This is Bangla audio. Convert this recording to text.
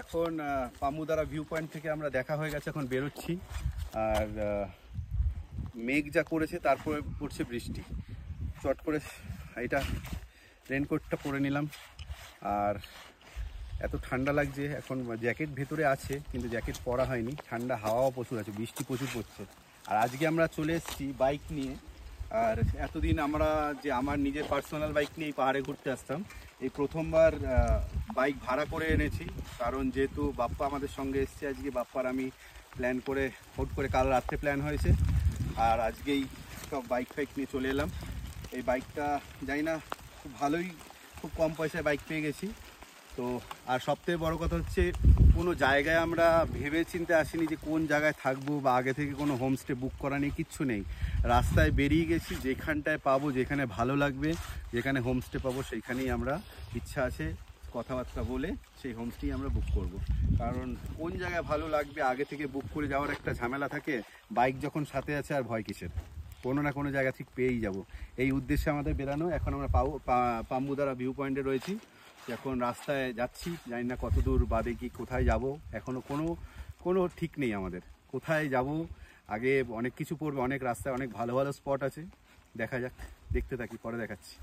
এখন পামুদারা ভিউ পয়েন্ট থেকে আমরা দেখা হয়ে গেছে, এখন বেরোচ্ছি। আর মেঘ যা করেছে, তারপরে পড়ছে বৃষ্টি। চট করে এটা রেনকোটটা পরে নিলাম। আর এত ঠান্ডা লাগছে, এখন জ্যাকেট ভেতরে আছে কিন্তু জ্যাকেট পরা হয়নি। ঠান্ডা হাওয়াও প্রচুর আছে, বৃষ্টি প্রচুর পড়ছে। আর আজকে আমরা চলে এসেছি বাইক নিয়ে। আর এতদিন আমরা যে আমার নিজের পার্সোনাল বাইক নিয়ে এই পাহাড়ে ঘুরতে আসতাম, এই প্রথমবার বাইক ভাড়া করে এনেছি। কারণ যেহেতু বাপ্পা আমাদের সঙ্গে এসছে আজকে, বাপ্পার আমি প্ল্যান করে হুট করে কাল রাত্রে প্ল্যান হয়েছে। আর আজকেই সব বাইক নিয়ে চলে এলাম। এই বাইকটা জানি না, খুব ভালোই, খুব কম পয়সায় বাইক পেয়ে গেছি। তো আর সবথেকে বড় কথা হচ্ছে, কোনো জায়গায় আমরা ভেবে চিন্তে আসিনি যে কোন জায়গায় থাকবো, বা আগে থেকে কোনো হোমস্টে বুক করা নেই, কিচ্ছু নেই। রাস্তায় বেরিয়ে গেছি, যেখানটায় পাবো, যেখানে ভালো লাগবে, যেখানে হোমস্টে পাবো, সেইখানেই আমরা ইচ্ছা আছে কথাবার্তা বলে সেই হোমস্টেই আমরা বুক করব। কারণ কোন জায়গায় ভালো লাগবে আগে থেকে বুক করে যাওয়ার একটা ঝামেলা থাকে। বাইক যখন সাথে আছে আর ভয় কিসের, কোনো না কোনো জায়গা ঠিক পেয়েই যাব। এই উদ্দেশ্যে আমাদের বেরানো। এখন আমরা পামুদারা ভিউ পয়েন্টে রয়েছি। এখন রাস্তায় যাচ্ছি, জানি না কত দূর বাদে কি কোথায় যাব, এখনও কোনো ঠিক নেই আমাদের কোথায় যাব। আগে অনেক কিছু পড়বে, অনেক রাস্তায় অনেক ভালো ভালো স্পট আছে, দেখা যাক, দেখতে থাকি, পরে দেখাচ্ছি।